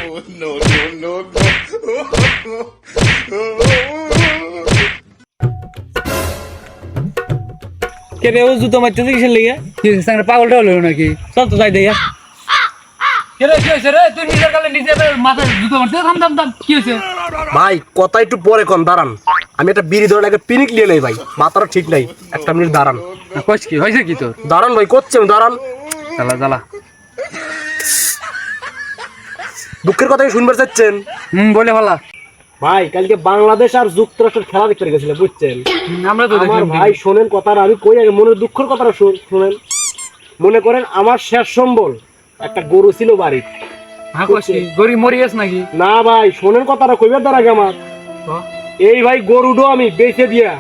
কে রে ও জুতো মারতেছে কিসের লেগে? কি সাংরে পাগলটা হলো নাকি? চল তো যাই দেয়া। কে রে কি হইছে রে? তুই নিজের গালে নিজে মাথায় জুতো মারতে থাম থাম থাম কি হইছে? ভাই কথা একটু পরে কোন দাঁড়ান, আমি একটা বিড়ি ধরে একটা পিনিক নিয়ে নেই ভাই, মাথাটা ঠিক নাই, একটা মিনিট দাঁড়ান। কইছ কি হইছে কি তোর? দাঁড়ান ভাই, করছেন দাঁড়ান। চালা চালা। দুঃখের কথা কি শুনবার চাচ্ছেন? বলে ভালা। ভাই কালকে বাংলাদেশ আর যুক্তরাষ্ট্রের খেলা দেখতে গেছিলাম, বুঝছেন? আমরা তো আমার দেখলাম ভাই শোনেন কথাটা, আমি কই আগে মনের দুঃখের কথাটা শুনেন। মনে করেন আমার শেষ সম্বল একটা গরু ছিল বাড়ি। হ্যাঁ কইছ কি গরি মরিয়াস নাকি? না ভাই শোনেন কথাটা, কইবার দ্বারা আগে আমার এই ভাই গরুডো আমি বেচে দিয়া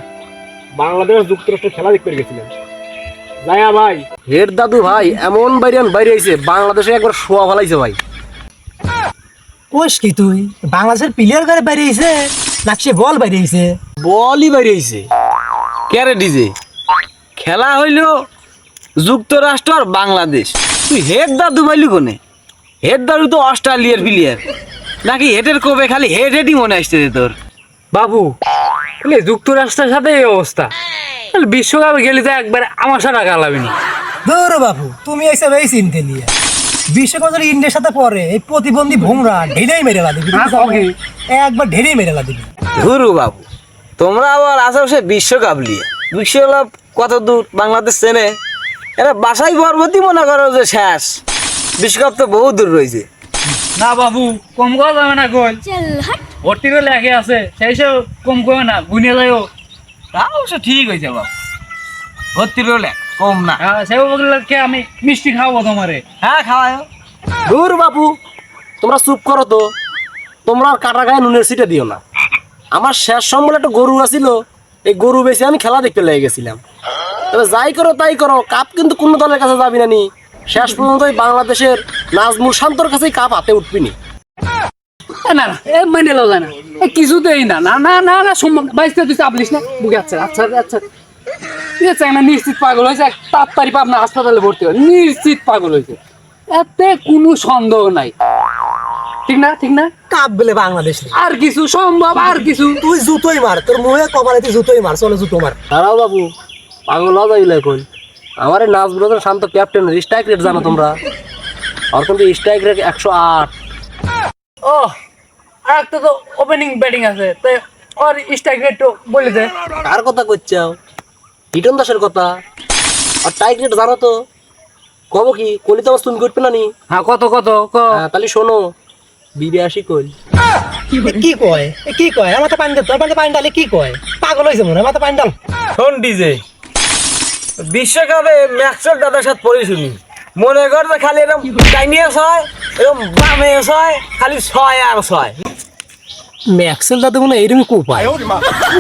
বাংলাদেশ যুক্তরাষ্ট্রের খেলা দেখতে গেছিলাম। যায়া ভাই হেড দাদু ভাই এমন বাইরে আইছে, বাংলাদেশে একবার শোয়া ফেলাইছে ভাই। কোষ কি তুই বাংলাদেশের প্লেয়ার করে বাইরে আইছে নাকি বল বাইরে আইছে? বলই বাইরে আইছে। ক্যারে ডিজে খেলা হইল যুক্তরাষ্ট্র আর বাংলাদেশ, তুই হেড দাদু পাইলি কোনে? হেড দাদু তো অস্ট্রেলিয়ার প্লেয়ার নাকি? হেডের কবে খালি হেডই মনে আসছে তোর? বাবু বলে যুক্তরাষ্ট্রের সাথে এই অবস্থা, বিশ্বকাপে গেলে তো একবার আমার সাথে গালাবি না। ধরো বাবু তুমি এইসব এই চিনতে নিয়ে বিশ্বকাপ যদি ইন্ডিয়ার সাথে পরে এই প্রতিবন্ধী ভোমরা ঢেরেই মেরে দিবি, একবার ঢেরেই মেরে দিবি। ধুরু বাবু, তোমরা আবার আসো সে বিশ্বকাপ নিয়ে। বিশ্বকাপ কত দূর বাংলাদেশ চেনে? এরা বাসাই পর্বতই মনে করো যে শেষ, বিশ্বকাপ তো বহু দূর রয়েছে। না বাবু কম করা যাবে না, গোল ভর্তিরও লেখে আছে, সেই সব কম করে না, গুনে যাইও। তা অবশ্য ঠিক হয়েছে বাবু, ভর্তির হলে কম না। সেগুলোকে আমি মিষ্টি খাওয়াবো তোমারে। হ্যাঁ খাওয়ায়। দূর বাবু তোমরা চুপ করো তো, তোমরা আর কাটা গায়ে নুনের সিটে দিও না। আমার শেষ সম্বল একটা গরু আছিল, এই গরু বেশি আমি খেলা দেখতে লেগে গেছিলাম। তবে যাই করো তাই করো, কাপ কিন্তু কোনো দলের কাছে যাবি না নি। শেষ পর্যন্ত বাংলাদেশের নাজমুল শান্তর কাছেই কাপ হাতে উঠবি নি। না না এ মানে লো যায় না, কিছুতেই না। না না না না সম্ভব। বাইশটা তুই চাপলিস না বুকে। আচ্ছা আচ্ছা আচ্ছা ঠিক আছে, না নিশ্চিত পাগল হয়েছে, তাড়াতাড়ি আপনার হাসপাতালে ভর্তি হয়, নিশ্চিত পাগল হয়েছে, এতে কোনো সন্দেহ নাই। ঠিক না ঠিক না? কাপ বলে বাংলাদেশ আর কিছু সম্ভব, আর কিছু তুই জুতোই মার, তোর মুখে কপালে তুই জুতোই মার, চলো জুতো মার। দাঁড়াও বাবু, পাগল হওয়া যাইলে এখন। আমার এই নাজমুল শান্ত ক্যাপ্টেন, স্ট্রাইক রেট জানো তোমরা? আর কিন্তু স্ট্রাইক রেট 108। ও আর একটা তো ওপেনিং ব্যাটিং আছে, তাই ওর স্ট্রাইক রেট বলে দে। কার কথা কইছাও? হিটন দাসের কথা। আর স্ট্রাইক রেট জানো তো? কব কি কলিতে অবস্থা তুমি করবে না নি? হ্যাঁ কত কত তাহলে শোনো, 82 কইল। কি কয় কি কয়? আমার তো পানি দে, তোর পানি ডালে কি কয়? পাগল হয়েছে মনে হয়, আমার তো পানি ডাল। শোন ডিজে, বিশ্বকাপে ম্যাক্সর দাদার সাথে পড়ে শুনি, মনে কর যে খালি এরকম ডাইনিয়ে ছয়, এরকম বামে ছয়, খালি 6 আর 6। ম্যাক্সেল দাদু মনে এইরকম কোপায়।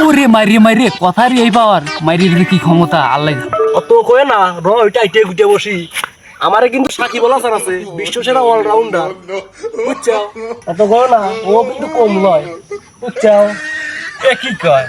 ওরে মারি মারি কথার এই পাওয়ার, মারির কি ক্ষমতা আল্লাহ। অত কয়ে না, র ওইটা ইটে গুটে বসি। আমারে কিন্তু সাকিব আল হাসান আছে, বিশ্ব সেরা অলরাউন্ডার, বুঝছো? অত কয়ে না, ও কিন্তু কম নয়, বুঝছো? কি কয়?